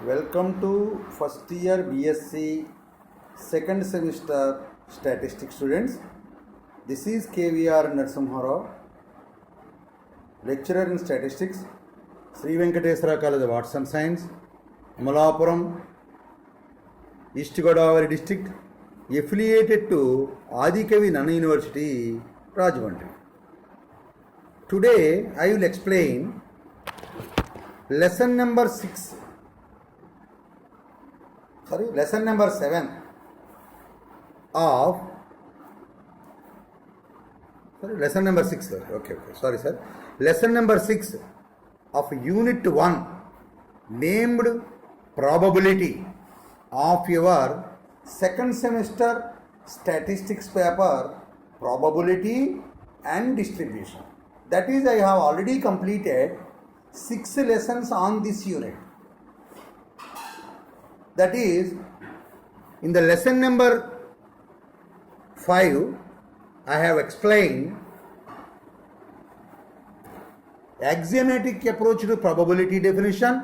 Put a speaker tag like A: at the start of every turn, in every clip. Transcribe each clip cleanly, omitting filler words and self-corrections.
A: Welcome to first year BSc second semester statistics students. This is KVR Narsimharao, lecturer in statistics, Sri Venkateswara College of Arts and Science, Amalapuram, East Godavari district, affiliated to Adikavi Nana University, Rajahmundry. Today I will explain lesson number 7 of lesson number 6 lesson number 6 of unit 1 named probability of your second semester statistics paper, probability and distribution. That is, I have already completed 6 lessons on this unit. That is, in the lesson number 5, I have explained axiomatic approach to probability definition,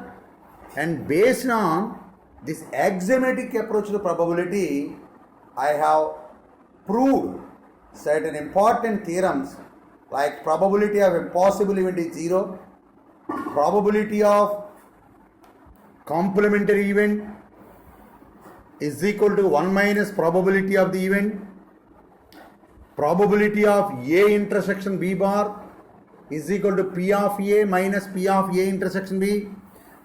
A: and based on this axiomatic approach to probability, I have proved certain important theorems like probability of impossible event is 0, probability of complementary event is equal to 1 minus probability of the event, probability of A intersection B bar is equal to P of A minus P of A intersection B,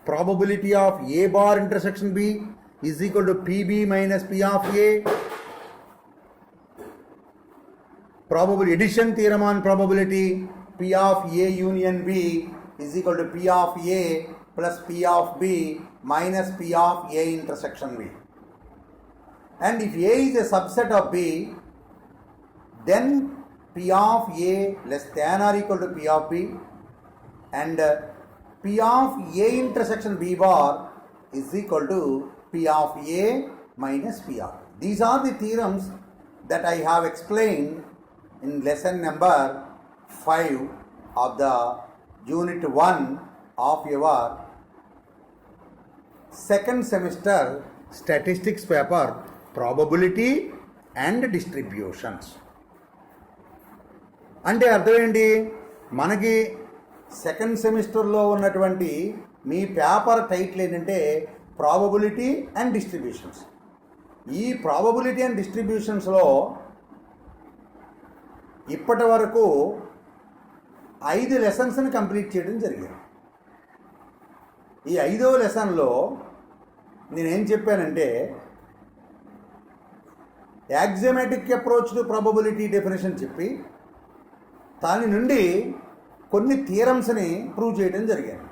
A: probability of A bar intersection B is equal to PB minus P of A, probability addition theorem on probability, P of A union B is equal to P of A plus P of B minus P of A intersection B. And if A is a subset of B, then P of A less than or equal to P of B, and P of A intersection B bar is equal to P of A minus P of B. These are the theorems that I have explained in lesson number 5 of the unit 1 of your second semester statistics paper, probability and distributions. అంటే అర్థం ఏంటి, మనకి second సెమిస్టర్లో ఉన్నటువంటి మీ paper title ఏంటంటే probability and distributions. ఈ probability and డిస్ట్రిబ్యూషన్స్లో ఇప్పటి వరకు 5 లెసన్స్ని కంప్లీట్ చేయడం జరిగింది. ఈ 5వ లెసన్లో నేనేం చెప్పానంటే యాక్సియోమాటిక్ అప్రోచ్ టు ప్రాబబిలిటీ డెఫినేషన్ చెప్పి దాని నుండి కొన్ని థియరమ్స్ని ప్రూవ్ చేయడం జరిగింది.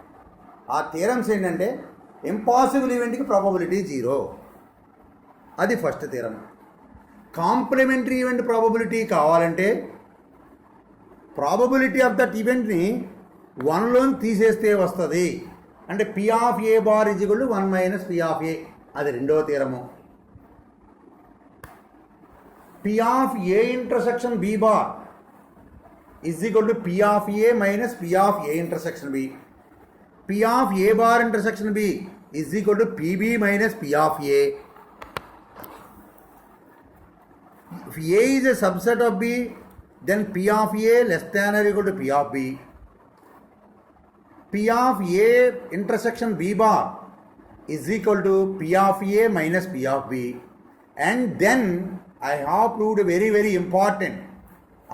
A: ఆ థియరమ్స్ ఏంటంటే ఇంపాసిబుల్ ఈవెంట్కి ప్రాబబిలిటీ 0, అది first theorem. Complementary event probability కావాలంటే ప్రాబబిలిటీ ఆఫ్ దట్ ఈవెంట్ని 1లో తీసేస్తే వస్తుంది, అంటే P of A bar is equal to 1 minus P of A, అది రెండవ theorem. P of A intersection B bar is equal to P of A minus P of A intersection B. P of A bar intersection B is equal to PB minus P of A. If A is a subset of B, then P of A less than or equal to P of B. P of A intersection B bar is equal to P of A minus P of B. And then I have proved very, very important.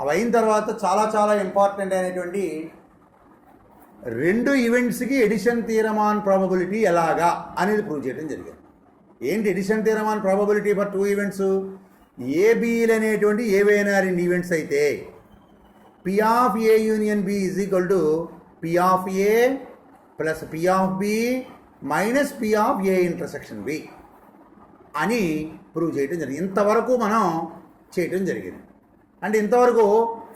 A: అవి అయిన తర్వాత చాలా important అయినటువంటి 2 ఈవెంట్స్కి addition theorem on probability ఎలాగా అనేది prove చేయడం జరిగింది. ఏంటి addition theorem on probability for 2 events? ఏబీలు అనేటువంటి ఏవైనా 2 ఈవెంట్స్ అయితే P of A union B is equal to P of A plus P of B minus P of A intersection B అని ప్రూవ్ చేయడం జరిగింది. ఇంతవరకు మనం చేయడం జరిగింది. అంటే ఇంతవరకు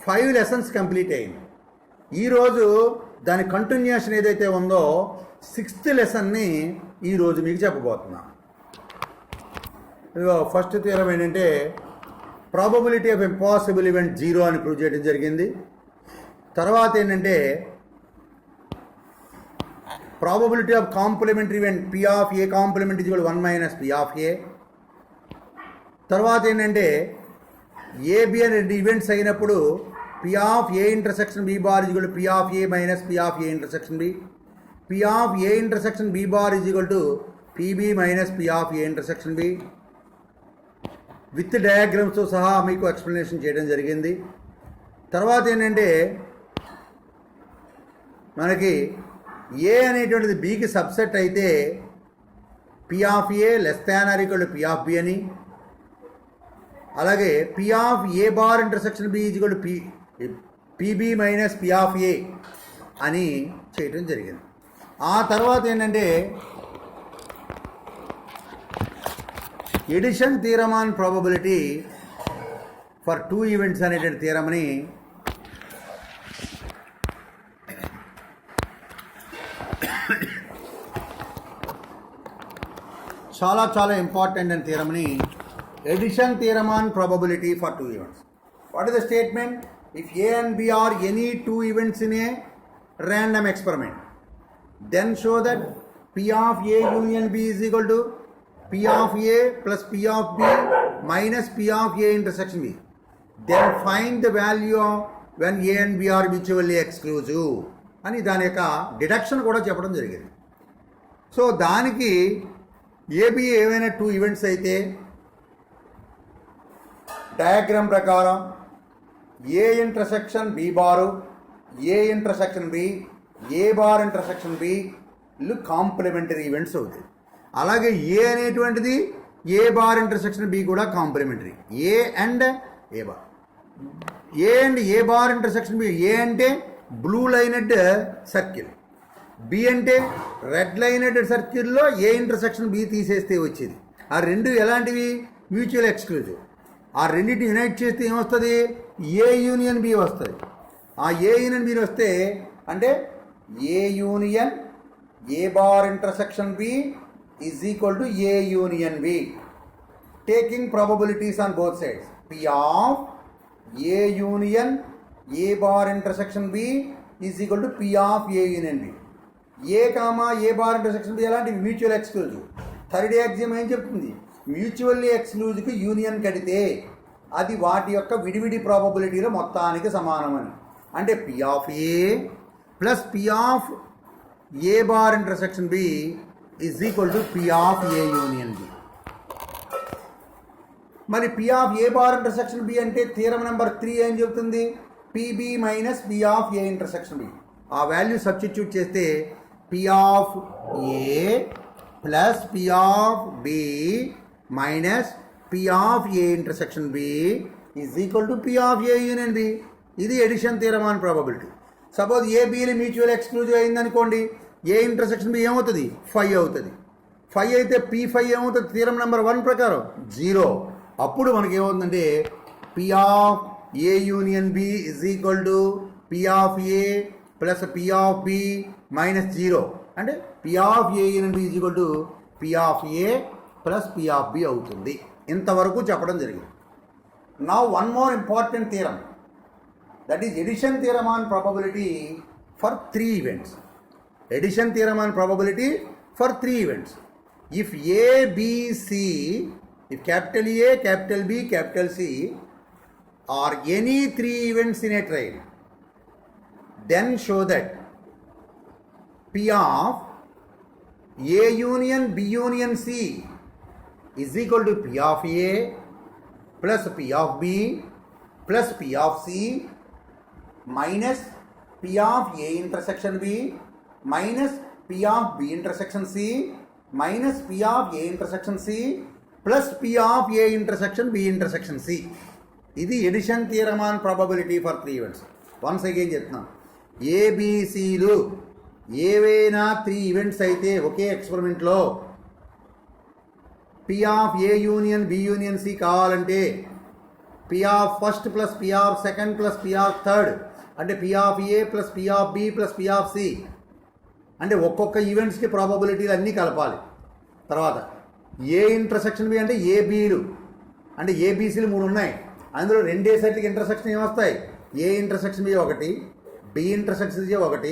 A: 5 లెసన్స్ కంప్లీట్ అయింది. ఈరోజు దాని కంటిన్యూషన్ ఏదైతే ఉందో 6th లెసన్ని ఈరోజు మీకు చెప్పబోతున్నాను. ఫస్ట్ థియరం ఏంటంటే ప్రాబబిలిటీ ఆఫ్ ఇంపాసిబుల్ ఈవెంట్ 0 అని ప్రూవ్ చేయడం జరిగింది. తర్వాత ఏంటంటే probability of complementary event P of A complement is equal 1 minus P of A. తర్వాత ఏంటంటే ఏబి అనే రెండు ఈవెంట్స్ అయినప్పుడు P of A intersection B bar is equal to P of A minus P of A intersection B. P of A intersection B bar is equal to P B minus P of A intersection B. With డయాగ్రామ్స్తో సహా మీకు explanation చేయడం జరిగింది. తర్వాత ఏంటంటే మనకి A అనేటువంటిది బికి సబ్సెట్ అయితే P of A less than or equal to P of B అని, అలాగే P of A bar intersection B is equal to P B minus P of A అని చేయడం జరిగింది. ఆ తర్వాత ఏంటంటే addition theorem on probability for two events అనేటువంటి థియరమ్ని చాలా చాలా ఇంపార్టెంట్ అండ్ థియరమ్ని addition theorem on probability for two events. What is the statement? If A and B are any two events in A random experiment, then show that P of A union B is equal to P of A plus P of B minus P of A intersection B. Then find the value of when A and B are mutually exclusive అని దాని యొక్క deduction కూడా చెప్పడం జరిగింది. So దానికి AB ఏవైనా two events అయితే డయాగ్రామ్ ప్రకారం A intersection B bar, A intersection B, A bar intersection B లు కాంప్లిమెంటరీ ఈవెంట్స్ అవుతాయి. అలాగే ఏ అనేటువంటిది ఏ బార్ ఇంటర్సెక్షన్ బి కూడా complementary. A and A bar, A and A bar intersection B. A అంటే blue lined circle, B అంటే red lined సర్కిల్లో A intersection B తీసేస్తే వచ్చేది. ఆ రెండు ఎలాంటివి? Mutual exclusive. ఆ రెండింటిని యునైట్ చేస్తే ఏమొస్తుంది? ఏ యూనియన్ బి వస్తుంది. ఆ ఏ యూనియన్ బి వస్తే అంటే A union A bar intersection B is equal to A union B. Taking probabilities on both sides. P of A union A bar intersection B is equal to P of A union B. A comma A bar intersection B ఎలాంటి? Mutual exclusive. Third axiom ఏం చెప్తుంది? Mutually ఎక్స్క్లూజివ్కి union కడితే అది వాటి యొక్క విడివిడి ప్రాబబిలిటీలో మొత్తానికి సమానమని. అంటే P of A plus P of A bar intersection B is equal to P of A union B. మరి P of A bar intersection B అంటే థియరమ్ నెంబర్ 3 ఏం చెబుతుంది? P B minus P of A intersection B. ఆ value substitute చేస్తే P of A plus P of B minus P of A intersection B is equal to P of A union B. ఇది addition theorem on probability. Suppose A బిలు mutual exclusive అయిందనుకోండి, A intersection B ఏమవుతుంది? 5 అవుతుంది. 5 అయితే P5 ఏమవుతుంది? Theorem number 1 ప్రకారం 0. అప్పుడు మనకి ఏమవుతుందంటే P of A union B is equal to P of A plus P of B minus 0. అంటే P of A union B is equal to P of A plus P of B అవుతుంది. ఇంతవరకు చెప్పడం జరిగింది. Now one more important theorem, that is addition theorem on probability for 3 events. Addition theorem on probability for 3 events. If A, B, C, if capital A, capital B, capital C are any 3 events in a trial, then show that P of A union B union C is equal to P of A plus P of B plus P of C minus P of A intersection B minus P of B intersection C minus P of A intersection C plus P of A intersection B intersection C. ఇది addition theorem on probability for 3 events. Once again చెప్తున్నాం, ఏబిసిలు ఏవైనా 3 events అయితే ఒకే ఎక్స్పెరిమెంట్లో P of A union B union C కావాలంటే P of first plus P of second plus P of third అంటే P of A plus P of B plus P of C అంటే ఒక్కొక్క ఈవెంట్స్కి ప్రాబబిలిటీలు అన్నీ కలపాలి. తర్వాత ఏ ఇంటర్సెక్షన్ బి అంటే ఏబీలు అంటే ఏబీసీలు 3 ఉన్నాయి. అందులో 2 సెట్లకి ఇంటర్సెక్షన్ ఏమొస్తాయి? A intersection B 1, B intersection C 1,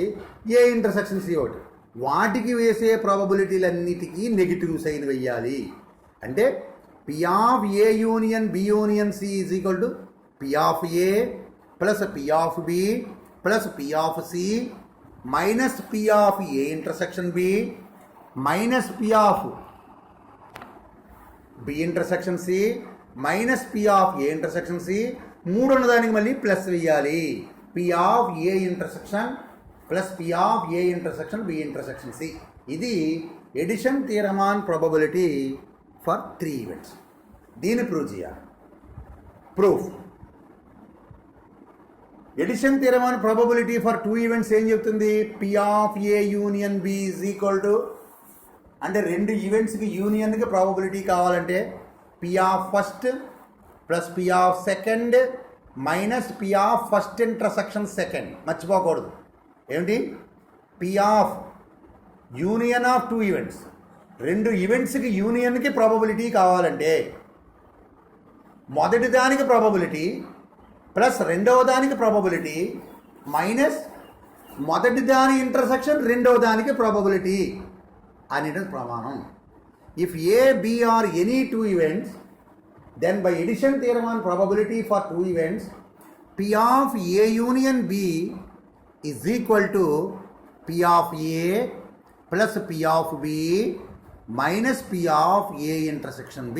A: A intersection C 1. వాటికి వేసే ప్రాబబిలిటీలన్నిటికీ నెగిటివ్ సైన్ వెయ్యాలి. అంటే P of A union B union C is equal to P of A plus P of B plus P of C minus P of A intersection B minus P of B intersection C minus P of A intersection C. మూడు ఉన్నదానికి మళ్ళీ plus వేయాలి. P of A intersection plus P of A intersection B intersection C. ఇది addition theorem on probability for 3 events. దీన్ని prove చేయాలి. Proof addition theorem on probability for 2 events ఏం చెప్తుంది? P of A union B is equal to, అంటే 2 ఈవెంట్స్కి యూనియన్కి probability కావాలంటే P of first plus P of second minus P of first intersection second. మర్చిపోకూడదు. ఏమిటి? P of union of 2 events. 2 ఈవెంట్స్కి యూనియన్కి ప్రాబబిలిటీ కావాలంటే మొదటి దానికి ప్రాబబిలిటీ ప్లస్ రెండవ దానికి ప్రాబబిలిటీ మైనస్ మొదటి దాని ఇంటర్సెక్షన్ రెండవ దానికి ప్రాబబిలిటీ అనేది ప్రమాణం. If A B are any 2 events, then by addition theorem on probability for 2 events, P of A union B is equal to P of A plus P of B minus P of A intersection B.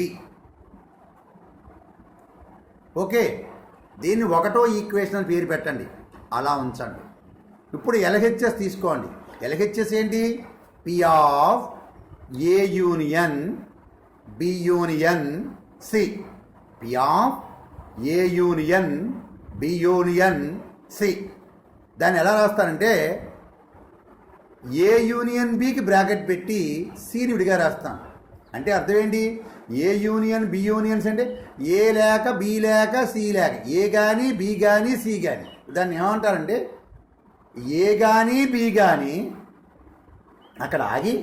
A: Okay, దీన్ని ఒకటో equation అని పేరు పెట్టండి, అలా ఉంచండి. ఇప్పుడు LHS తీసుకోండి. LHS ఏంటి? P of A union B union C. P of A union B union C. దాన్ని ఎలా రాస్తానంటే ఏ యూనియన్ బికి బ్రాకెట్ పెట్టి సిని విడిగా రాస్తాను. అంటే అర్థం ఏంటి? ఏ యూనియన్ బి యూనియన్స్ అంటే ఏ లేక బి లేక సి లేక, ఏ కానీ బి కానీ సి కానీ. దాన్ని ఏమంటారంటే ఏ కానీ బి కానీ అక్కడ ఆగి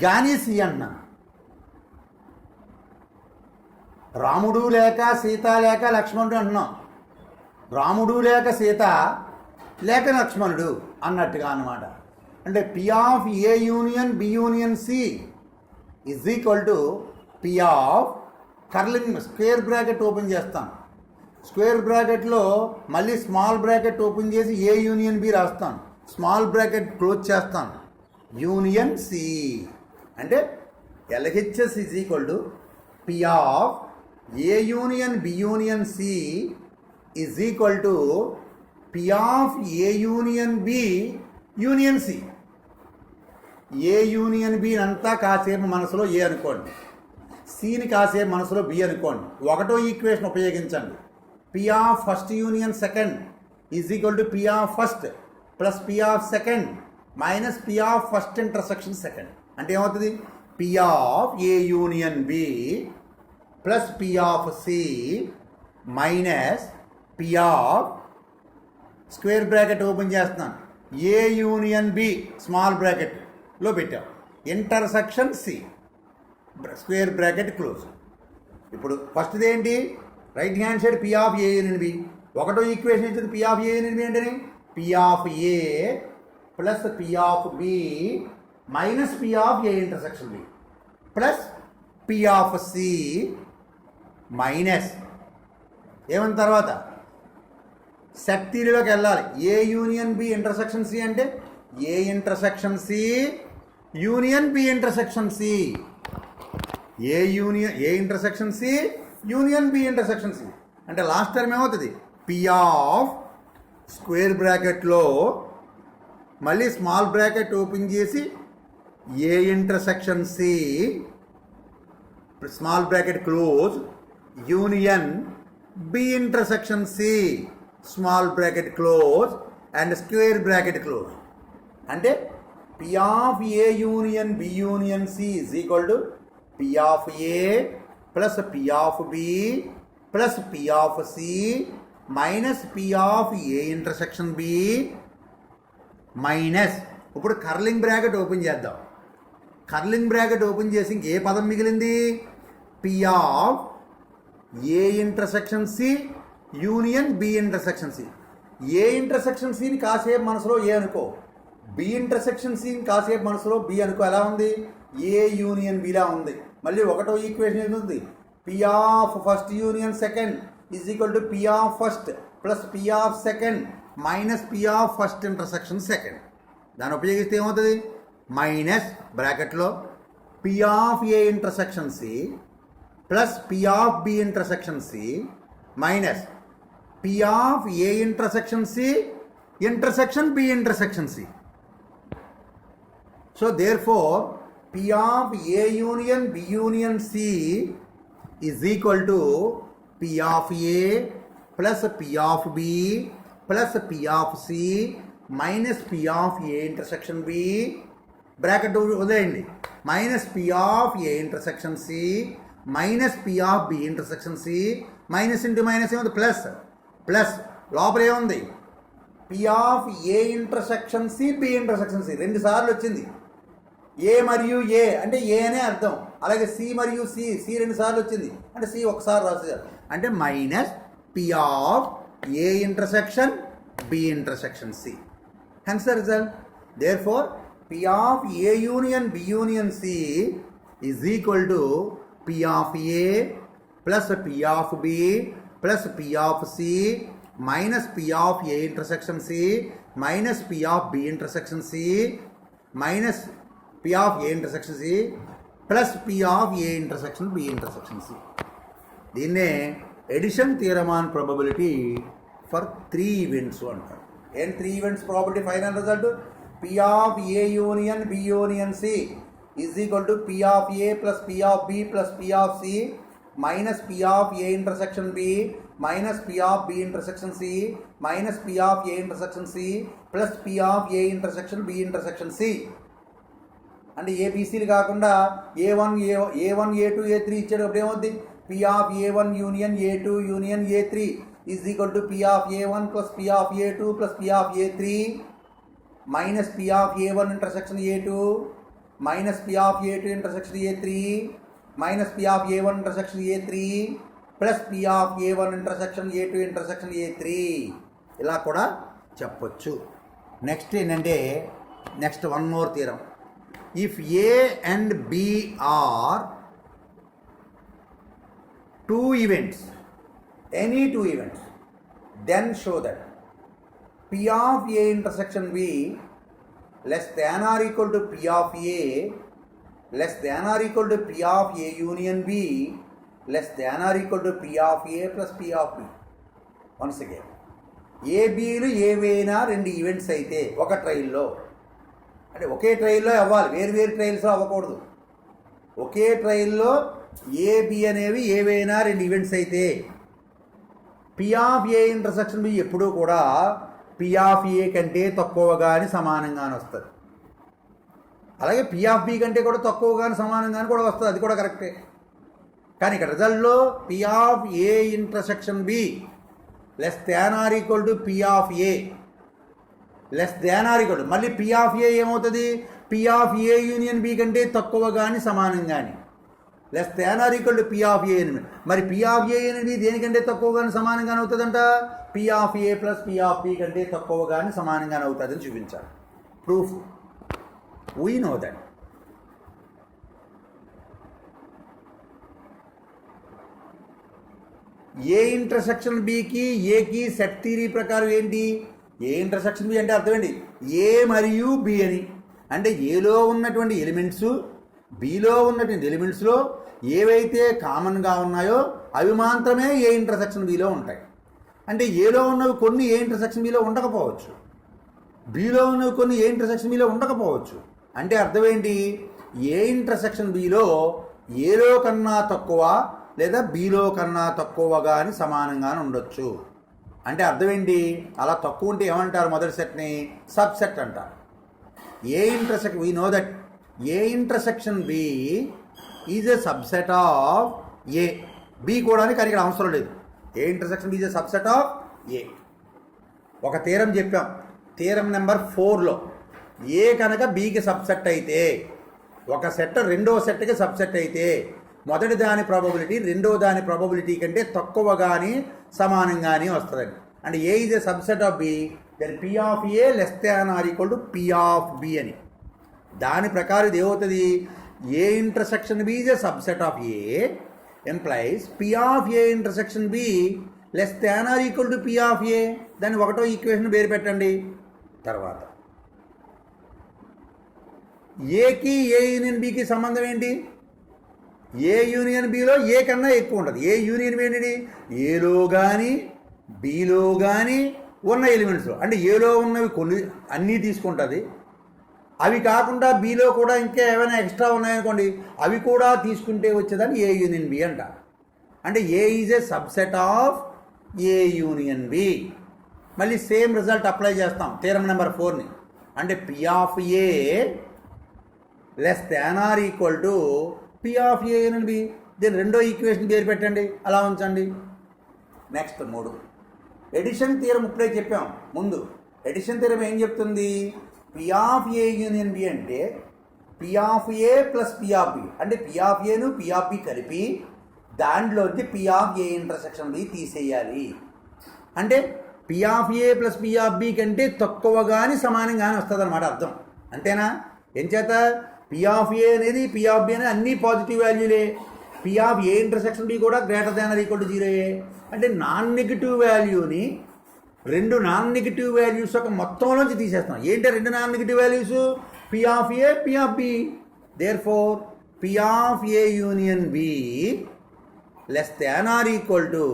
A: కానీ సి అంటున్నాను. రాముడు లేక సీత లేక లక్ష్మణుడు అంటున్నాం. రాముడు లేక సీత లేక లక్ష్మణుడు అన్నట్టుగా అన్నమాట. అంటే P of A union B union C is equal to P of curling square bracket open చేస్తాను. స్క్వేర్ బ్రాకెట్లో మళ్ళీ స్మాల్ బ్రాకెట్ ఓపెన్ చేసి ఏ యూనియన్ బి రాస్తాను. స్మాల్ బ్రాకెట్ క్లోజ్ చేస్తాను. యూనియన్ సి అంటే LHS is equal to P of A union B union C is equal to P of A union B union C. A union B అంతా కాసేపు మనసులో ఏ అనుకోండి, సిని కాసేపు మనసులో బి అనుకోండి. ఒకటో ఈక్వేషన్ ఉపయోగించండి. P of first union second is equal to P of first plus P of second minus P of first intersection second. అంటే ఏమవుతుంది? P of A union B plus P of C minus P of square bracket open చేస్తున్నాను. A union B small బ్రాకెట్లో పెట్టాం. Intersection C square bracket close. ఇప్పుడు ఫస్ట్ది ఏంటి? Right hand side P of A union B. ఒకటో equation ఇచ్చింది P of A union B అంటే P of A plus P of B minus P of A intersection B plus P of C minus ఏమన్న తర్వాత set థియరీలోకి వెళ్ళాలి. A union B intersection C అంటే A intersection C union B intersection C. A union A intersection C union B intersection C అంటే last term ఏమవుతుంది? P of square బ్రాకెట్లో మళ్ళీ small bracket open చేసి A intersection C small bracket close union B intersection C small bracket close and square bracket close. అంటే P of A union B union C is equal to P of A plus P of B plus P of C minus P of A intersection B minus. ఇప్పుడు curling bracket open చేద్దాం. Curling bracket open చేసి ఇంకే పదం మిగిలింది? P of A intersection C union B intersection C. A intersection సిని కాసేపు మనసులో ఏ అనుకో, బి ఇంటర్సెక్షన్ సి కాసేపు మనసులో బి అనుకో ఎలా ఉంది, ఏ యూనియన్ బిలా ఉంది. మళ్ళీ ఒకటో ఈక్వేషన్ ఏముంది, P of first union second is equal to P of first plus P of second minus P of first intersection second. దాన్ని ఉపయోగిస్తే ఏమవుతుంది, మైనస్ బ్రాకెట్లో P of A intersection C plus P of B intersection C minus P of A intersection C intersection B intersection C. So therefore P of A union B union C is equal to P of A plus P of B plus P of C minus P of A intersection B bracket వదిలేయండి, minus P of A intersection C minus P of B intersection C minus into minus ఏముంది plus plus లోపల ఏముంది P of A intersection C B intersection C 2 సార్లు వచ్చింది. ఏ మరియు ఏ అంటే ఏ అనే అర్థం, అలాగే సి మరియు సి 2 సార్లు వచ్చింది అంటే సి ఒకసారి రాసేయాలి అంటే minus P of A intersection B intersection C. Hence the result. Therefore P of A union B union C is equal to P of A plus P of B plus P of C minus P of A intersection C minus P of B intersection C minus P of A intersection C plus P of A intersection B intersection C. దీన్నే addition theorem on probability for 3 events అంటారు. ఏం 3 events probability final result P of A union B union C is equal to P of A plus P of B plus P of C minus P of A intersection B minus P of B intersection C minus P of A intersection C plus P of A intersection B intersection C. అంటే ఏబీసీలు కాకుండా A one ఏ2 ఏ3 ఇచ్చేటప్పుడు ఏమవుద్ది P of ఏ1 union ఏ2 union ఏ3 is equal to P of ఏ1 plus P of ఏ2 plus P of ఏ3 minus P of ఏ1 ఇంటర్సెక్షన్ ఏ2 మైనస్ పి ఆఫ్ ఏ2 ఇంటర్సెక్షన్ ఏ3 మైనస్ పి ఆఫ్ ఏ1 ఇంటర్సెక్షన్ ఏ3 ప్లస్ పి ఆఫ్ ఏ1 ఇంటర్సెక్షన్ ఏ2 ఇంటర్సెక్షన్ ఏ3. ఇలా కూడా చెప్పొచ్చు. నెక్స్ట్ ఏంటంటే next one more theorem. If A and B are 2 events, any 2 events, then show that P of A intersection B less than or equal to P of A less than or equal to P of A union B less than or equal to P of A plus P of B. Once again, ఏబీలు ఏవైనా 2 events అయితే ఒక ట్రయల్లో, అంటే ఒకే ట్రయల్లో అవ్వాలి, వేరు ట్రయల్స్లో అవ్వకూడదు. ఒకే ట్రయల్లో AB అనేవి ఏవైనా 2 events అయితే P of A intersection B ఎప్పుడూ కూడా P of A కంటే తక్కువగాని సమానంగానే వస్తుంది. అలాగే పి ఆఫ్ బి కంటే కూడా తక్కువ కానీ సమానంగానే కూడా వస్తుంది, అది కూడా కరెక్టే. కానీ ఇక్కడ రిజల్ట్లో P of A intersection B less than or equal to P of A less than or equal to మళ్ళీ పి ఆఫ్ ఏ ఏమవుతుంది P of A union B కంటే తక్కువ కానీ సమానం కానీ less than or equal to P of A ఎనిమిది. మరి P of ఏ అనేది దేనికంటే తక్కువ కానీ సమానంగానే అవుతుందంట P of A plus P of B కంటే తక్కువ కానీ సమానంగానే అవుతుందని చూపించాలి. Proof we know that. A intersection బికి ఏకి సెట్ థియరీ ప్రకారం ఏంటి, ఏ ఇంటర్సెక్షన్ బి అంటే అర్థం ఏంటి ఏ మరియు బి అని. అంటే ఏలో ఉన్నటువంటి ఎలిమెంట్స్ బిలో ఉన్నటువంటి ఎలిమెంట్స్లో ఏవైతే కామన్గా ఉన్నాయో అవి మాత్రమే ఏ ఇంటర్సెక్షన్ బిలో ఉంటాయి. అంటే ఏలో ఉన్నవి కొన్ని ఏ ఇంటర్సెక్షన్ బిలో ఉండకపోవచ్చు, బిలో ఉన్నవి కొన్ని ఏ ఇంటర్సెక్షన్ బిలో ఉండకపోవచ్చు. అంటే అర్థం ఏంటి ఏ ఇంటర్సెక్షన్ బిలో ఏలో కన్నా తక్కువ లేదా బిలో కన్నా తక్కువగా అని సమానంగానే ఉండొచ్చు. అంటే అర్థం ఏంటి అలా తక్కువ ఉంటే ఏమంటారు మొదటి సెట్ని సబ్సెట్ అంటారు. A intersection we know that A intersection B is A subset of A. B కూడా కానీ ఇక్కడ అవసరం లేదు. A intersection B is A subset of A. ఒక థీరం చెప్పాం థీరం నెంబర్ 4లో ఏ కనుక బికి సబ్సెట్ అయితే ఒక సెట్ రెండో సెట్కి సబ్సెట్ అయితే మొదటి దాని ప్రాబబిలిటీ రెండో దాని ప్రాబబిలిటీ కంటే తక్కువ కానీ సమానంగానే వస్తుందండి. అంటే A is A subset of B then P of A less than or equal to P of B అని. దాని ప్రకారం ఇది ఏమవుతుంది, A intersection B is a subset of A implies P of A intersection B less than or equal to P of A. దాన్ని ఒకటో equation పేరు పెట్టండి. తర్వాత ఏకి ఏ యూనియన్ బికి సంబంధం ఏంటి, ఏ యూనియన్ బిలో ఏ కన్నా ఎక్కువ ఉంటుంది. ఏ యూనియన్ బి ఏంటి, ఏలో కానీ బిలో కానీ ఉన్న ఎలిమెంట్స్, అంటే ఏలో ఉన్నవి కొన్ని అన్నీ తీసుకుంటుంది, అవి కాకుండా బిలో కూడా ఇంకా ఏమైనా ఎక్స్ట్రా ఉన్నాయనుకోండి అవి కూడా తీసుకుంటే వచ్చేదాన్ని ఏ యూనియన్ బి అంట. అంటే A is A subset of A union B. మళ్ళీ సేమ్ రిజల్ట్ అప్లై చేస్తాం థీరం నెంబర్ 4ని. అంటే P of A less than or equal to P of A union B. దీని రెండో ఈక్వేషన్ పేరు పెట్టండి, అలా ఉంచండి. నెక్స్ట్ 3 ఎడిషన్ థీరం ఇప్పుడే చెప్పాం ముందు. ఎడిషన్ థీరం ఏం చెప్తుంది, P of A union B అంటే P of A plus P of B. అంటే పి ఆఫ్ ఏను పి ఆఫ్ బి కలిపి దాంట్లోంచి P of A intersection B తీసేయాలి. అంటే P of A plus P of B కంటే తక్కువ కానీ సమానం కానీ వస్తుంది అనమాట అర్థం. అంతేనా? ఎంచేత పి ఆఫ్ ఏ అనేది పి ఆఫ్ బి అనేది అన్నీ పాజిటివ్ వాల్యూలే. P of A intersection B కూడా greater than or equal to 0. అంటే నాన్ నెగిటివ్ వాల్యూని రెండు నాన్ నెగిటివ్ వాల్యూస్ ఒక మొత్తంలోంచి తీసేస్తాం. ఏంటి రెండు non negative values, P of A P of B. Therefore P of A union B less than or equal to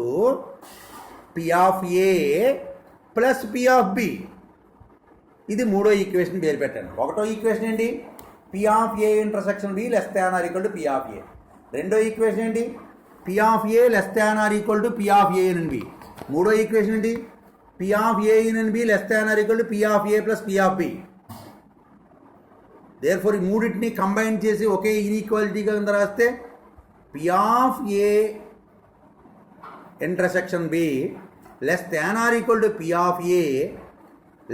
A: P of A plus P of B. ఇది మూడో equation పేరు పెట్టండి. ఒకటో equation ఏంటి, P of A intersection B less than or equal to P of A. రెండో equation ఏంటి, P of A less than or equal to P of A union B. మూడో equation ఏంటి, P of A union B less than or equal to P of A plus P of B. Therefore ఈ మూడింటిని combine చేసి ఒకే ఇన్ఈక్వాలిటీగా కింద రాస్తే P of A intersection B less than or equal to P of A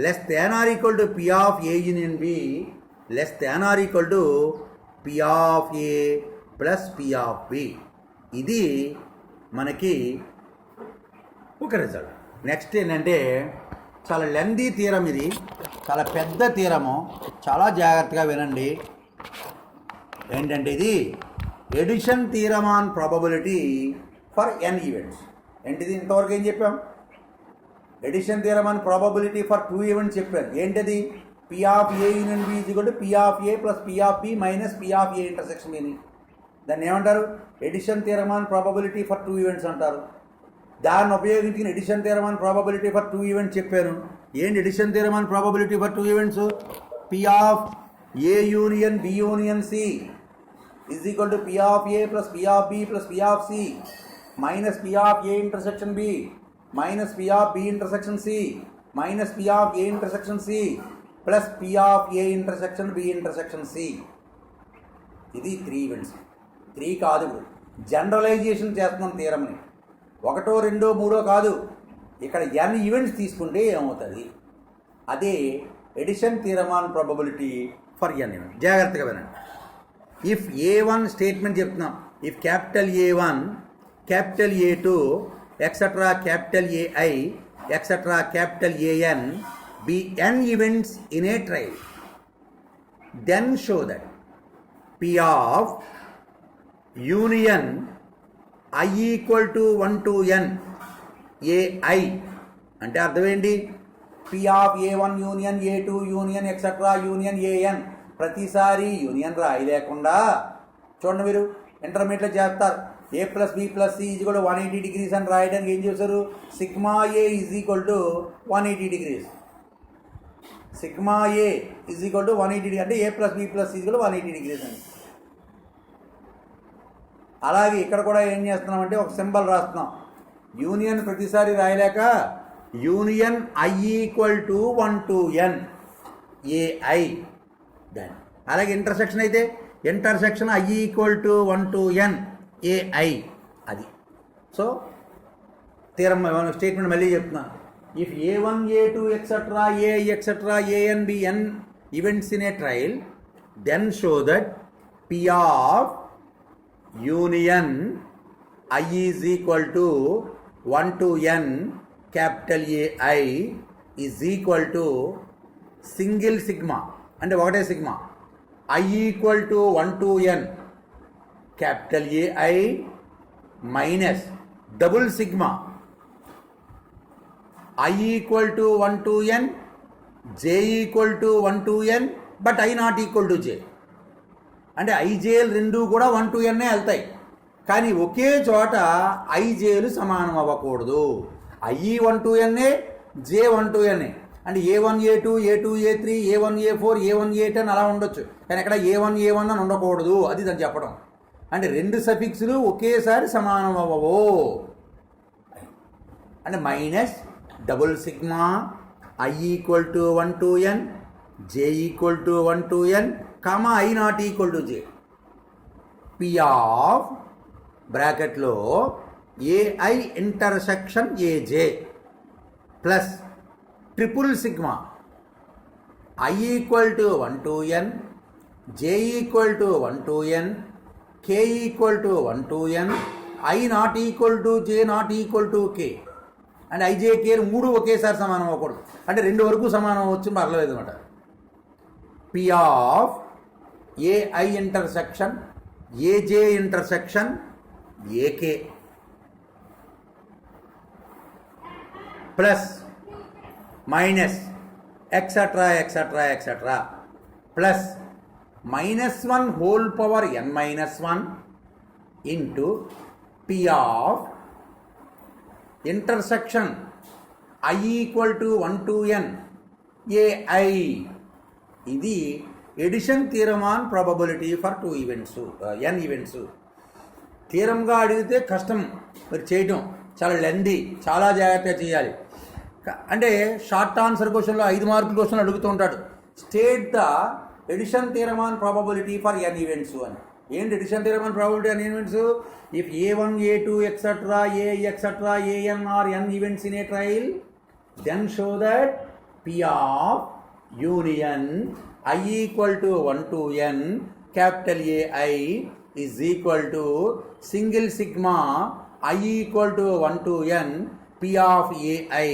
A: less than or equal to P of A union B less than or equal to P of A plus P of B. ఇది మనకి ఒక result. Next ఏంటంటే చాలా lengthy theorem, ఇది చాలా పెద్ద థీరము, చాలా జాగ్రత్తగా వినండి. ఏంటంటే ఇది addition theorem on probability for n events. ఏంటిది ఇంతవరకు ఏం చెప్పాం, addition theorem on probability for 2 events చెప్పాను. ఏంటిది, P of A union B is equal to P of A plus P of B minus P of A intersection B. దాన్ని ఏమంటారు, addition theorem on probability for 2 events అంటారు. దాన్ని ఉపయోగించిన addition theorem on probability for 2 events చెప్పాను. ఏంటి addition theorem on probability for 2 events, P of A union B union C is equal to P of A plus P of B plus P of C minus P of A intersection B minus P of B intersection C minus P of A intersection C plus P of A intersection B intersection C. ఇది 3 events. 3 కాదు, generalisation చేస్తున్నాం థీరంని. 1, 2, 3 కాదు, ఇక్కడ n events తీసుకుంటే ఏమవుతుంది, అదే addition theorem on probability for n event. జాగ్రత్తగా వినండి. ఇఫ్ A1 స్టేట్మెంట్ చెప్తున్నాం, if capital A1 capital A2 etcetera capital AI etcetera capital AN be n events in a trial, then show that P of union I equal to 1 to n AI. అంటే అర్థం ఏంటి, P of A1 union A2 union etcetera union AN. ప్రతిసారి union రాయలేకుండా చూడండి, మీరు ఇంటర్మీడియట్లో చేస్తారు, A plus B plus C is equal to 180 degrees అని రాయడానికి ఏం చేశారు, sigma A is equal to 180 degrees. Sigma A is equal to 180 degree అంటే A plus B plus C is equal to 180 degrees అని. అలాగే ఇక్కడ కూడా ఏం చేస్తున్నామంటే ఒక సింబల్ రాస్తున్నాం, యూనియన్ ప్రతిసారి రాయలేక union I equal to 1 to n AI. దాన్ని అలాగే ఇంటర్సెక్షన్ అయితే intersection I equal to 1 to n AI. అది సో థీరం స్టేట్మెంట్ మళ్ళీ చెప్తున్నా, if A1 A2 etcetera AI etcetera AN be n events in a trial, then show that P of union I is equal to 1 to n capital AI is equal to single sigma అంటే ఒకటే sigma I equal to 1 to n capital AI minus double sigma I equal to 1 to n J equal to 1 to n but I not equal to J. అంటే ఐజేలు రెండు కూడా 1 to n వెళ్తాయి, కానీ ఒకే చోట ఐజేలు సమానం అవ్వకూడదు. I 1 to n J 1 to n అంటే A1 A2 A2 A3 A1 A4 A1 A10 అలా ఉండొచ్చు, కానీ అక్కడ A1 A1 అని ఉండకూడదు. అది దాన్ని చెప్పడం. అంటే రెండు సఫిక్స్లు ఒకేసారి సమానం అవ్వవు. అంటే minus double sigma I equal to 1 to n J equal to 1 to n comma I not equal to J. P of బ్రాకెట్లో AI intersection AJ plus triple sigma I equal to 1 to n J equal to 1 to n K equal to 1 to n I not equal to J not equal to K. అంటే IJK మూడు ఒకేసారి సమానం అవ్వకూడదు, అంటే రెండు వరకు సమానం అవ్వచ్చు పర్లేదు అనమాట. P of AI intersection AJ intersection AK plus minus etcetera etcetera etcetera plus -1 whole power n - 1 into P of intersection I equal to 1 to n AI. ఇది addition theorem on probability for 2 events n events. థియరంగా అడిగితే కష్టం మీరు చేయటం, చాలా lengthy, చాలా జాగ్రత్తగా చేయాలి. అంటే షార్ట్ ఆన్సర్ క్వశ్చన్లో 5 మార్కుల క్వశ్చన్ అడుగుతూ ఉంటాడు, state the addition theorem on probability for n events అని. ఏంటి addition theorem on probability n events? If A1 A2 etcetera A etcetera AN are n events in a trial, then show that P of union I equal to 1 to n capital AI is equal to single sigma I equal to 1 to n P of AI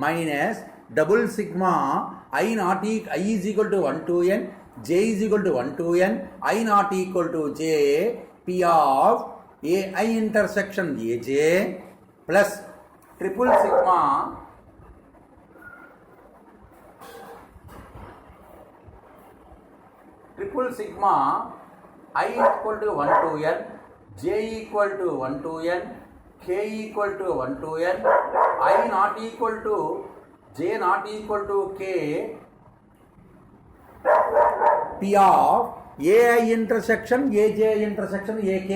A: minus double sigma I is equal to 1 to n J is equal to 1 to n I not equal to J. P of AI intersection AJ plus triple sigma I equal to 1 to n J equal to 1 to n K equal to 1 to n I not equal to J not equal to K. P of AI intersection AJ intersection AK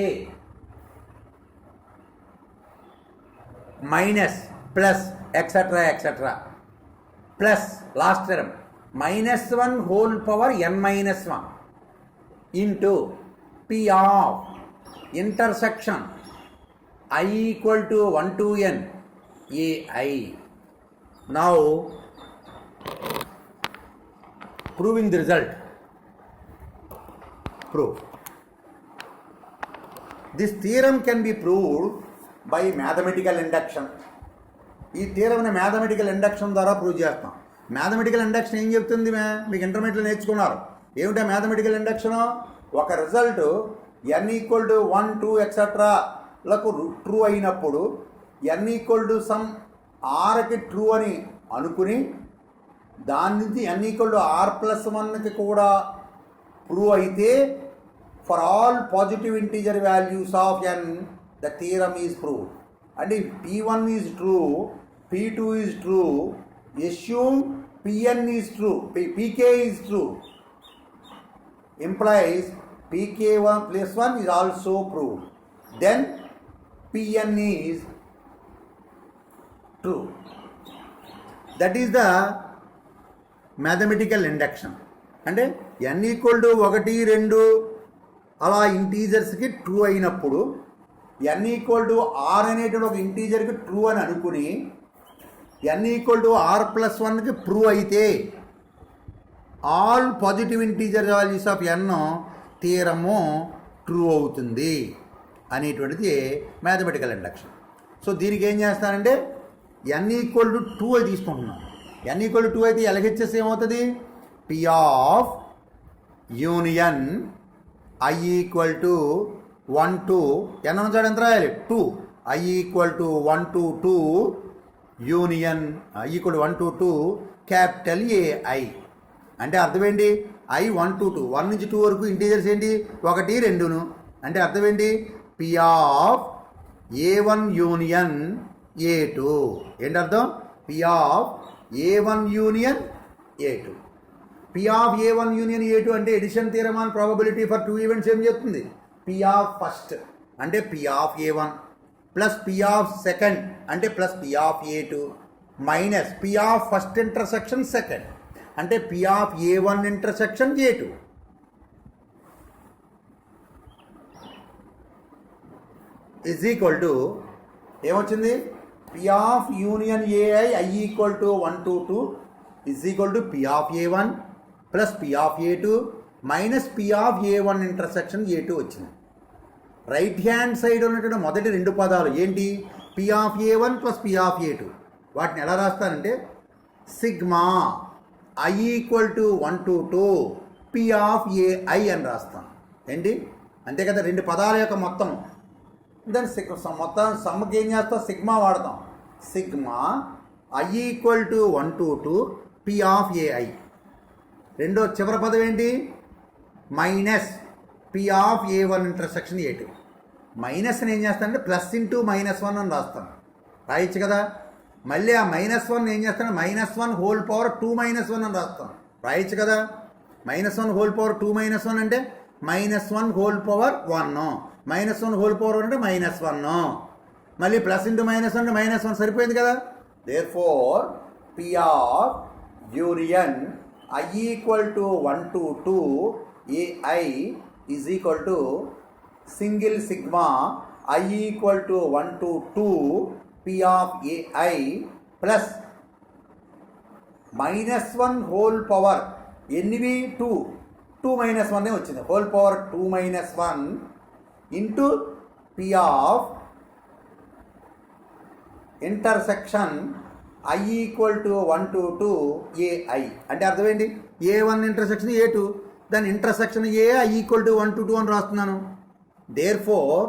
A: minus plus etcetera etcetera plus last term -1 whole power n - 1 into P of intersection I equal to 1 to n AI. Now proving the result. Proof. This theorem can be proved by mathematical induction. ఈ థియరమ్ని mathematical induction ద్వారా prove చేస్తాం. Mathematical induction ఏం చెప్తుంది? మీకు ఇంటర్మీడియట్లో నేర్చుకున్నారు. ఏమిటా మ్యాథమెటికల్ ఇండక్షను? ఒక రిజల్ట్ n ఈక్వల్ టు 1 2 ఎక్సెట్రాలకు ట్రూ అయినప్పుడు n ఈక్వల్ టు సమ్ ఆర్కి ట్రూ అని అనుకుని దాని నుంచి n ఈక్వల్ టు r+1కి కూడా ప్రూవ్ అయితే for all positive integer values of n the theorem is proved. అంటే P1 is true, P2 is true, assume Pn is true, Pk is true, implies Pk1 plus 1 is also proved. Then Pn is true. That is the mathematical induction. అంటే n equal to 1 2 అలా ఇంటీజర్స్కి true అయినప్పుడు n equal to r అనేటువంటి ఒక ఇంటీజర్కి true అని అనుకుని n equal to r+1కి ప్రూవ్ అయితే all positive integer values of n theorem true అవుతుంది అనేటువంటిది మ్యాథమెటికల్ ఇండక్షన్. సో దీనికి ఏం చేస్తానంటే n ఈక్వల్ టు 2 అని తీసుకుంటున్నాను. n ఈక్వల్ టు 2 అయితే LHS ఏమవుతుంది? P of union I equal to 1 to n అనుచాడు ఎంత రాయాలి? 2. I equal to 1 to 2 union I equal to 1 to 2 capital AI. అంటే అర్థం ఏంటి? I 1 to 2, 1 నుంచి 2 వరకు ఇంటీజర్స్ ఏంటి? 1, 2ను. అంటే అర్థం ఏంటి? P of A1 union A2. ఏంటి అర్థం? P of A1 union A2. P of A1 union A2 అంటే addition theorem on probability for 2 events ఏం చెప్తుంది? P ఆఫ్ ఫస్ట్ అంటే P of A1 plus P of second అంటే plus P of A2 minus P of first intersection second అంటే P of A1 intersection A2. Is equal to ఏమొచ్చింది? P of union AI I equal to 1 to 2 is equal to P of A1 plus P of A2 minus P of A1 intersection A2 వచ్చింది. Right hand side ఉన్నటువంటి మొదటి రెండు పదాలు ఏంటి? P of A1 plus P of A2. వాటిని ఎలా రాస్తానంటే sigma I equal to 1 to 2 P of AI అని రాస్తాను. ఏంటి? అంతే కదా, రెండు పదాల యొక్క మొత్తం. దాన్ని మొత్తం సమ్మకి ఏం చేస్తాం? సిగ్మా వాడతాం. Sigma I equal to 1 to 2 P of AI. రెండో చివరి పదం ఏంటి? Minus P of A1 intersection A2. మైనస్ని ఏం చేస్తానంటే ప్లస్ ఇంటూ -1 అని రాస్తాను. రాయొచ్చు కదా. మళ్ళీ ఆ -1 ఏం చేస్తాను? -1 హోల్ పవర్ 2 -1 అని రాస్తాను. రాయొచ్చు కదా. -1 హోల్ పవర్ 2 -1 అంటే -1 హోల్ పవర్ 1, -1 హోల్ పవర్ అంటే -1, మళ్ళీ ప్లస్ ఇంటూ -1 అంటే -1 సరిపోయింది కదా. Therefore P of union I equal to 1 to 2 AI is equal to single sigma I equal to 1 to 2 P of AI plus -1 whole power ఎన్నివి? 2 -1 వచ్చింది. Whole power 2 -1 into P of intersection I equal to 1 to 2 AI. అంటే అర్థం ఏంటి? A1 intersection A2, దాని intersection I equal to 1 to 2 అని రాస్తున్నాను. Therefore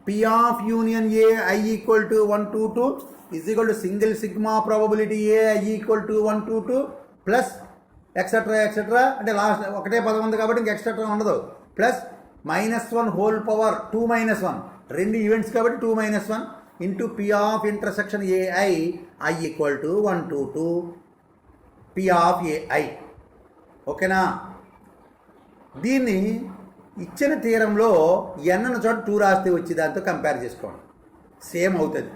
A: P of union I equal to 1 to 2 is equal to single sigma probability I equal to 1 to 2 plus etcetera అంటే last ఒకటే పదం ఉంది కాబట్టి ఇంక ఎక్సెట్రా ఉండదు. ప్లస్ -1 హోల్ పవర్ 2 -1, రెండు ఈవెంట్స్ కాబట్టి 2 -1 into P of intersection AI I equal to 1 to 2 P of AI. ఓకేనా? దీన్ని ఇచ్చిన థియరంలో n అన్న చోట 2 రాస్తే వచ్చి దాంతో కంపేర్ చేసుకోండి, సేమ్ అవుతుంది.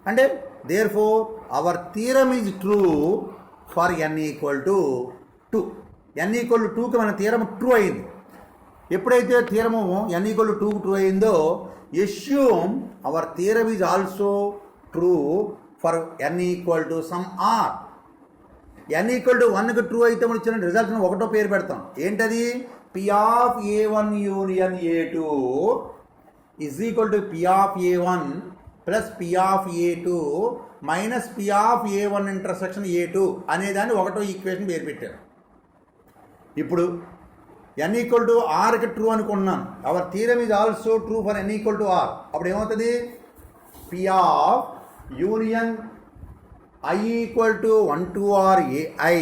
A: అంటే therefore our theorem is true for n equal to 2. n equal to 2కి మన థియరమ్ ట్రూ అయింది. ఎప్పుడైతే థియరము n ఈక్వల్ టు 2కి ట్రూ అయిందో assume our theorem is also true for n equal to some r. n equal to 1కి true అయితే మనం ఇచ్చిన రిజల్ట్ని ఒకటో పేరు పెడతాం. ఏంటది? P of A1 union A2 is equal to P of A1 plus P of A2 minus P of A1 intersection A2 అనేదాన్ని ఒకటో ఈక్వేషన్ పేరు పెట్టారు. ఇప్పుడు n ఈక్వల్ టు ఆర్కి ట్రూ అనుకున్నాను. Our theorem is also true for n equal to R. అప్పుడు ఏమవుతుంది? P of union I equal to 1 to r AI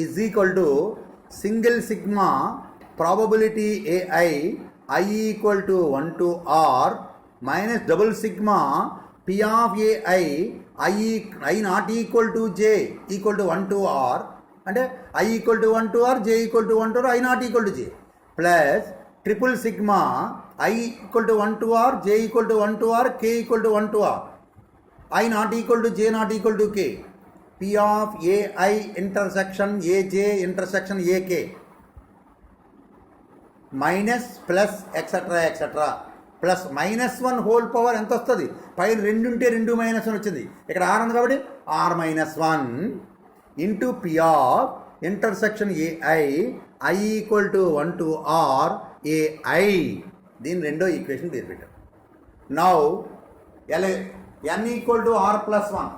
A: is equal to single sigma probability AI I equal to 1 to r minus double sigma P of AI I not equal to j equal to 1 to r అంటే I equal to 1 to r, j equal to 1 to r, I not equal to j plus triple sigma I equal to 1 to r, j equal to 1 to r, k equal to 1 to r, I not equal to j not equal to k. P of AI intersection AJ intersection AK minus plus etcetera plus -1 whole power ఎంత వస్తుంది? పైన 2 ఉంటే 2 -1 వచ్చింది. ఇక్కడ r ఉంది కాబట్టి r-1 into P of intersection AI I equal to 1 to r AI. దీని రెండో ఈక్వేషన్ పేరు పెట్టారు. Now n equal to r+1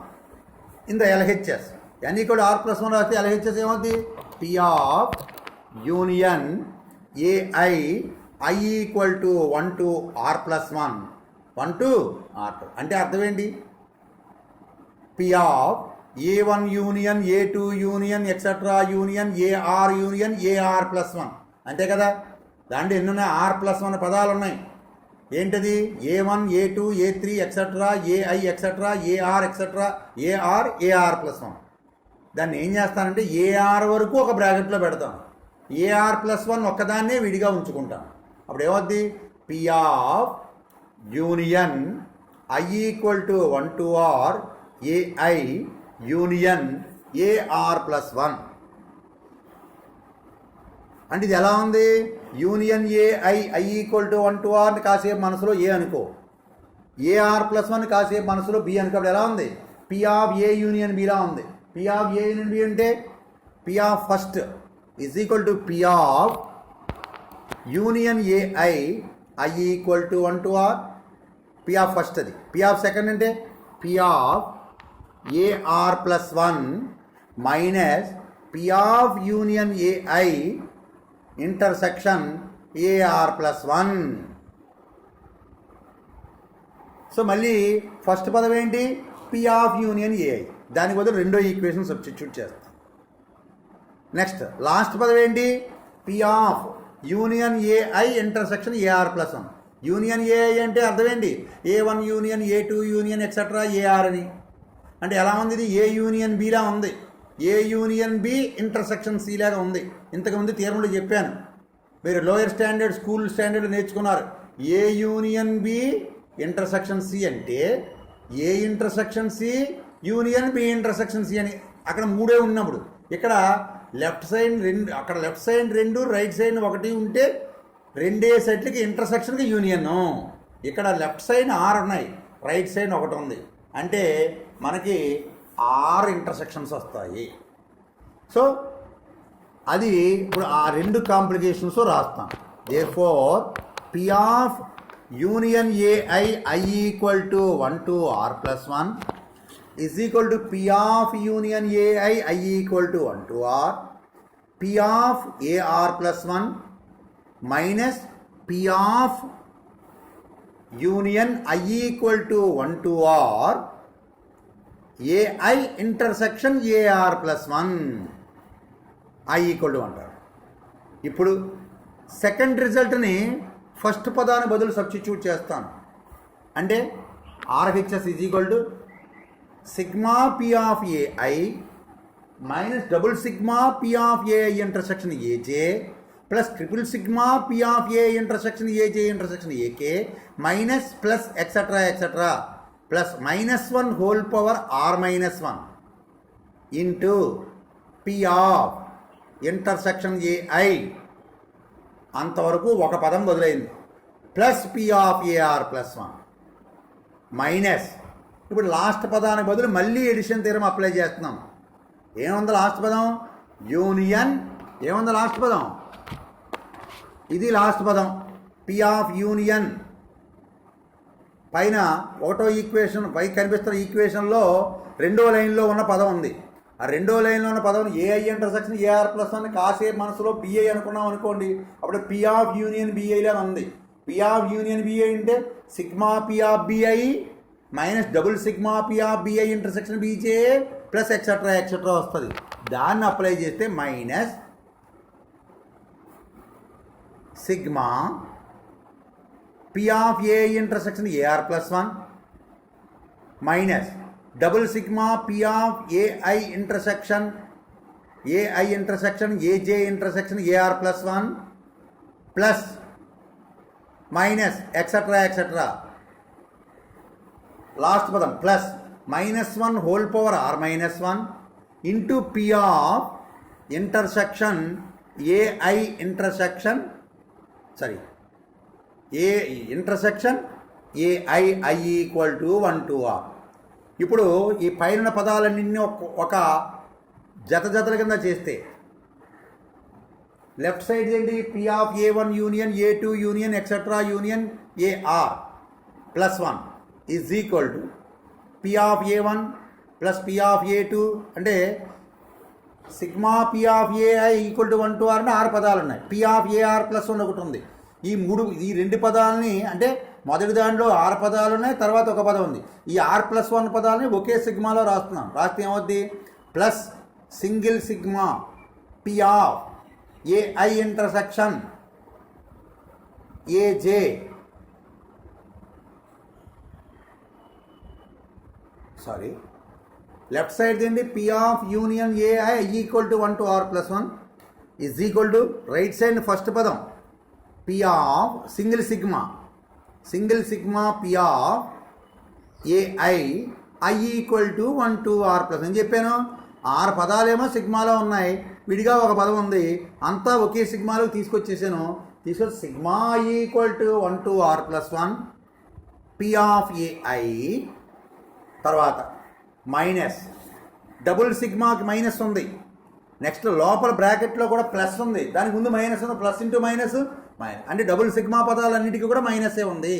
A: in the LHS. n equal to are plus 1 రాస్తే ఎల్హెచ్ఎస్ ఏమవుతుంది? P of union AI I equal to 1 to are plus 1 1 to ఆర్2. అంటే అర్థం ఏంటి? P of ఏ1 union ఏ2 union etcetera union AR union AR plus 1 అంతే కదా. దాంట్లో ఎన్ని ఉన్నాయి? ఆర్ ప్లస్ 1 పదాలు ఉన్నాయి. ఏంటది? ఏ1 ఏ2 ఏ3 etcetera AI etcetera AR etcetera AR plus 1. దాన్ని ఏం చేస్తానంటే ఏఆర్ వరకు ఒక బ్రాకెట్లో పెడతాను, ఏఆర్ ప్లస్ 1 ఒక్కదాన్నే విడిగా ఉంచుకుంటాను. అప్పుడు ఏమవుద్ది? P of union I equal to 1 to are AI union AR plus 1. అంటే ఇది ఎలా ఉంది? Union AI I equal to 1 to ఆర్ని కాసేపు మనసులో ఏ అనుకో, ఏఆర్ ప్లస్ 1 కాసేపు మనసులో బి అనుకో. అప్పుడు ఎలా ఉంది? పి ఆఫ్ ఏ యూనియన్ బిలా ఉంది. P of A union B అంటే P of first is equal to P of union AI I equal to 1 to are. P of first అది. పి ఆఫ్ సెకండ్ అంటే P of AR plus 1 minus P of union AI intersection AR plus 1. So మళ్ళీ first పదం ఏంటి? P of union ఏఐ. దానికి బదులు రెండో equation substitute చేస్తాం. నెక్స్ట్ లాస్ట్ పదం ఏంటి? P of union AI intersection AR plus 1. Union A I అంటే అర్థం ఏంటి? A one union ఏ2 union etcetera A R అని. అంటే ఎలా ఉంది? ఇది ఏ యూనియన్ బిలా ఉంది. A union B intersection C లాగా ఉంది. ఇంతకుముందు థియరంలో చెప్పాను, మీరు లోయర్ స్టాండర్డ్ స్కూల్ స్టాండర్డ్ నేర్చుకున్నారు. A union B intersection C అంటే A intersection C union B intersection C అని అక్కడ మూడే ఉన్నప్పుడు, ఇక్కడ లెఫ్ట్ సైడ్ 2, అక్కడ లెఫ్ట్ సైడ్ 2 రైట్ సైడ్ 1 ఉంటే రెండే సెట్లకి ఇంటర్సెక్షన్కి యూనియన్. ఇక్కడ లెఫ్ట్ సైడ్ 6 ఉన్నాయి, రైట్ సైడ్ 1 ఉంది. అంటే మనకి 6 ఇంటర్సెక్షన్స్ వస్తాయి. సో అది ఇప్పుడు ఆ 2 కాంప్లికేషన్స్ రాస్తాం. Therefore P of union AI I equal to 1 to are plus 1 is equal to P of union AI I equal to 1 to are P of AR plus 1 minus P of union I equal to 1 to are A I intersection AR plus 1 I equal to అంటారు. ఇప్పుడు second రిజల్ట్ని first పదాన్ని బదులు substitute చేస్తాను. అంటే RHS is equal to sigma P of AI minus double sigma P of AI intersection AJ plus triple sigma P of A intersection AJ intersection AK minus plus etcetera etcetera plus -1 whole power r -1 into P of intersection AI. అంతవరకు ఒక పదం మొదలైంది. Plus P of AR plus 1 minus ఇప్పుడు last పదానికి బదులు మళ్ళీ edition theorem apply చేస్తున్నాం. ఏముంది లాస్ట్ పదం? యూనియన్. ఏముంది లాస్ట్ పదం? ఇది లాస్ట్ పదం. పి ఆఫ్ యూనియన్ పైన 1వ ఈక్వేషన్ పై కనిపిస్తున్న ఈక్వేషన్లో 2వ లైన్లో ఉన్న పదం ఉంది. ఆ 2వ లైన్లో ఉన్న పదం ఏఐ ఇంటర్సెక్షన్ ఏఆర్ ప్లస్ 1 కాసేపు మనసులో బిఐ అనుకున్నాం అనుకోండి. అప్పుడు పి ఆఫ్ యూనియన్ బిఐలా ఉంది. పి ఆఫ్ యూనియన్ బిఐ అంటే sigma P of BI minus double sigma P of BI intersection BJ plus etcetera etcetera వస్తుంది. దాన్ని అప్లై చేస్తే minus sigma P of A intersection AR plus 1 minus double sigma P of AI intersection AJ intersection AR plus 1 plus minus etcetera etcetera last పదం plus -1 whole power r -1 into P of intersection AI intersection A intersection AI I equal to 1 to r. ఇప్పుడు ఈ పైన పదాలన్నింటినీ ఒక జతల కింద చేస్తే left side ఏంటి? P of ఏ1 union ఏ2 union etcetera union AR plus 1 is equal to P of ఏ1 plus P of A two అంటే sigma P of AI equal to 1 to r అని 6 పదాలు ఉన్నాయి. పి ఆఫ్ ఏఆర్ ప్లస్ 1 ఒకటి ఉంది. ఈ రెండు పదాలని అంటే మొదటి దాంట్లో 6 పదాలు ఉన్నాయి, తర్వాత ఒక పదం ఉంది. ఈ r+1 పదాలని ఒకే సిగ్మాలో రాస్తున్నాం. రాస్తే ఏమవుద్ది? Plus single sigma P of AI intersection AJ left side ఏంటి? P of union AI equal to 1 to r+1 is equal to right side first పదం P of single sigma P of AI equal to 1 to r+1 అని చెప్పాను. 6 పదాలేమో సిగ్మాలో ఉన్నాయి, విడిగా ఒక పదం ఉంది, అంతా ఒకే సిగ్మాలో తీసుకొచ్చేసాను. తీసుకొచ్చి sigma equal to 1 to r+1 P of AI, తర్వాత మైనస్ డబుల్ సిగ్మాకి మైనస్ ఉంది, నెక్స్ట్ లోపల బ్రాకెట్లో కూడా ప్లస్ ఉంది, దానికి ముందు మైనస్ ఉంది, ప్లస్ ఇంటూ మైనస్ అంటే డబుల్ సిగ్మా పదాలన్నిటికీ కూడా మైనసే ఉంది.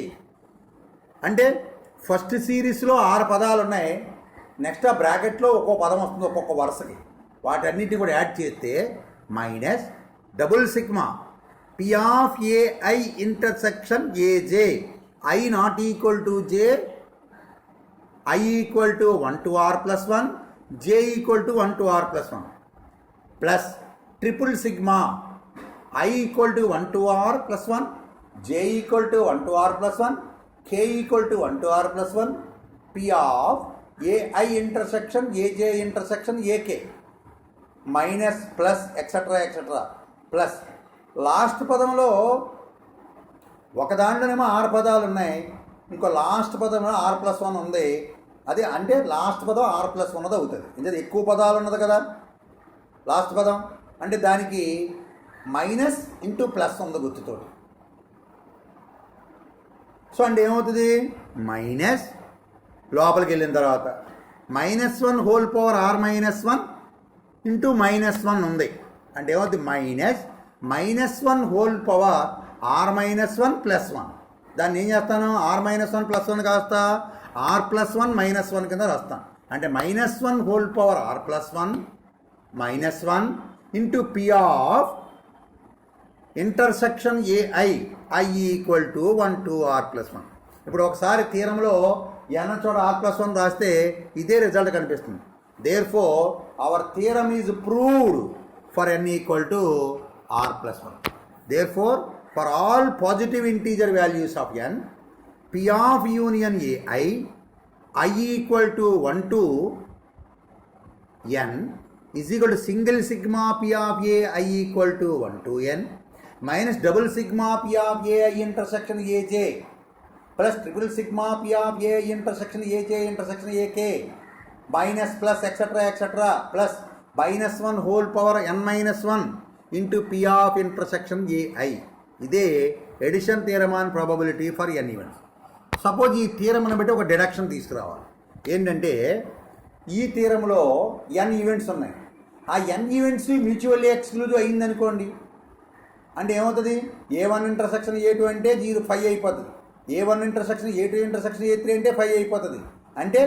A: అంటే ఫస్ట్ సిరీస్లో 6 పదాలు ఉన్నాయి, నెక్స్ట్ ఆ బ్రాకెట్లో ఒక్కో పదం వస్తుంది ఒక్కొక్క వరుసకి, వాటన్నిటిని కూడా యాడ్ చేస్తే minus double sigma P of AI intersection AJ I not equal to J I equal to 1 to r+1 j equal to 1 to r+1 plus triple sigma I equal to 1 to r+1 j equal to 1 to r+1 k equal to 1 to r+1 p of ai intersection aj intersection ak minus plus etc plus last పదంలో ఒక దాంట్లోనేమో 6 పదాలు ఉన్నాయి, ఇంకో last పదంలో r+1 ఉంది. అదే అంటే last పదం r+1 అవుతుంది. ఎందుకంటే ఎక్కువ పదాలు ఉన్నది కదా లాస్ట్ పదం, అంటే దానికి మైనస్ ఇంటూ ప్లస్ ఉంది గుర్తుతోటి. సో అంటే ఏమవుతుంది? మైనస్ లోపలికి వెళ్ళిన తర్వాత -1 హోల్ పవర్ r-1 ఇంటూ -1 ఉంది, అంటే ఏమవుతుంది? -1 హోల్ పవర్ r-1 ప్లస్ 1. దాన్ని ఏం చేస్తాను? r-1 ప్లస్ 1 కాస్తా r+1 -1 కింద రాస్తాను. అంటే -1 whole power r+1 -1 into P of intersection AI equal to 1 to r+1. ఇప్పుడు ఒకసారి థీరంలో n చోట r+1 రాస్తే ఇదే రిజల్ట్ కనిపిస్తుంది. Therefore our theorem is proved for n equal to r+1. Therefore for all positive integer values of n P of union ai equal to 1 to n is equal to single sigma P of ai equal to 1 to n minus double sigma P of ai intersection aj plus triple sigma P of ai intersection aj intersection ak minus plus etc plus -1 whole power n-1 into P of intersection ai. ఇదే addition theorem on probability for n events. Suppose ఈ థియరమ్ని బట్టి ఒక deduction తీసుకురావాలి. ఏంటంటే ఈ థియరంలో n events ఉన్నాయి, ఆ n ఈవెంట్స్ మ్యూచువల్లీ ఎక్స్క్లూజివ్ అయిందనుకోండి, అంటే ఏమవుతుంది? A1 ఇంటర్సెక్షన్ A2 అంటే 5 అయిపోతుంది, A1 intersection A2 intersection A3 అంటే 5 అయిపోతుంది. అంటే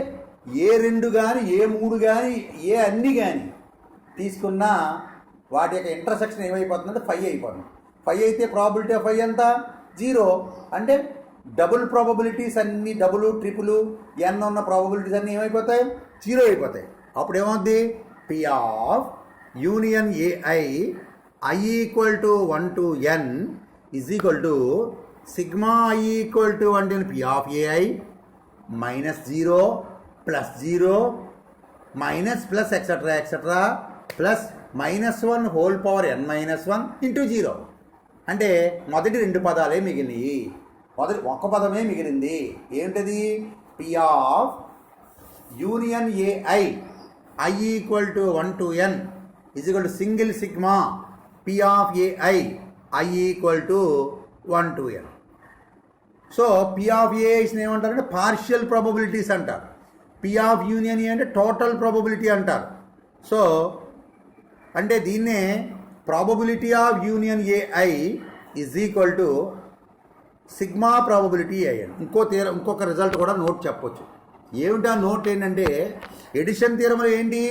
A: A2 కానీ A3 కానీ ఏ అన్నీ కానీ తీసుకున్నా వాటి యొక్క ఇంటర్సెక్షన్ ఏమైపోతుందంటే 5 అయిపోతుంది. 5 అయితే ప్రాబిలిటీ ఆఫ్ 5 ఎంత? 0. అంటే డబుల్ ప్రాబబిలిటీస్ అన్నీ డబుల్ ట్రిపుల్ n ఉన్న ప్రాబబిలిటీస్ అన్నీ ఏమైపోతాయి? 0 అయిపోతాయి. అప్పుడు ఏమవుద్ది? P of union AI equal to 1 to n is equal to sigma equal to అంటే P of AI -0 +0 minus plus etcetera plus -1 whole power n-1 into 0. అంటే మొదటి 2 పదాలే మిగిలినాయి, మొదటి ఒక్క పదమే మిగిలింది. ఏంటది? P of union AI equal to 1 to n is equal to single sigma P of AI equal to 1 to n. So P of ఏఐస్ని ఏమంటారంటే partial probabilities అంటారు, పి ఆఫ్ యూనియన్ ఏ అంటే టోటల్ ప్రాబబిలిటీ అంటారు. So అంటే దీన్నే probability of union AI is equal to sigma probability AN. ఇంకొక result కూడా note చెప్పొచ్చు. ఏమిటా నోట్ ఏంటంటే ఎడిషన్ థియరంలో ఏంటి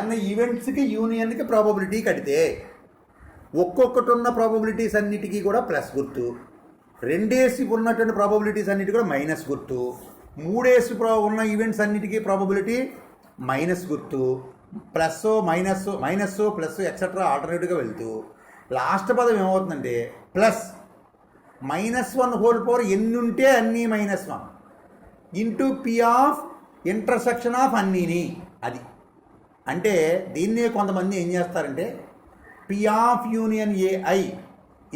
A: n ఈవెంట్స్కి యూనియన్కి ప్రాబబిలిటీ కడితే ఒక్కొక్కటి ఉన్న ప్రాబబిలిటీస్ అన్నిటికీ కూడా ప్లస్ గుర్తు, రెండేసి ఉన్నటువంటి ప్రాబబిలిటీస్ అన్నిటికీ కూడా మైనస్ గుర్తు, మూడేసి ఉన్న ఈవెంట్స్ అన్నిటికీ ప్రాబబిలిటీ మైనస్ గుర్తు, ప్లస్ మైనస్ ప్లస్ ఎక్సెట్రా ఆల్టర్నేటివ్గా వెళ్తూ లాస్ట్ పదం ఏమవుతుందంటే ప్లస్ -1 ఎన్ని ఉంటే అన్నీ -1 into P of intersection of అన్నీని. అది అంటే దీన్నే కొంతమంది ఏం చేస్తారంటే P of union AI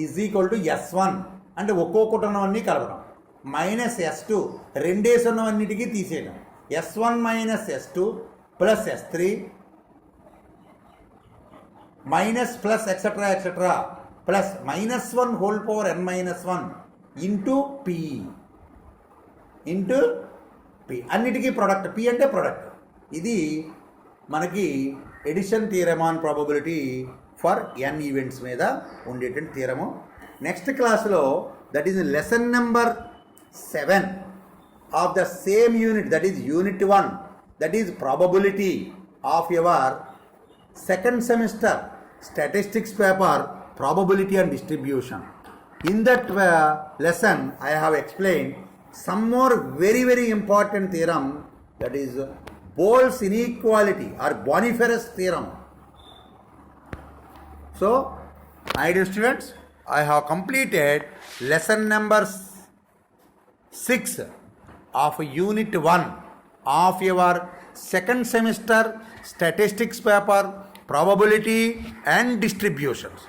A: is equal to S1 అంటే ఒక్కొక్కటి ఉన్నవన్నీ కలపడం, -S2 రెండేసి ఉన్నవన్నిటికీ తీసేయడం, S1 - S2 plus S3 minus plus etcetera plus -1 into P అన్నిటికీ ప్రొడక్ట్, పి అంటే ప్రొడక్ట్. ఇది మనకి addition theorem on probability for n events మీద ఉండేటువంటి థియరము. నెక్స్ట్ క్లాస్లో that is lesson number 7 of the same unit, that is unit 1, that is probability of your second semester statistics paper probability and distribution. In that lesson I have explained some more very important theorem, that is Boyle's inequality or Bonifer's theorem. So my dear students, I have completed lesson number 6 of unit 1 of your second semester statistics paper probability and distributions.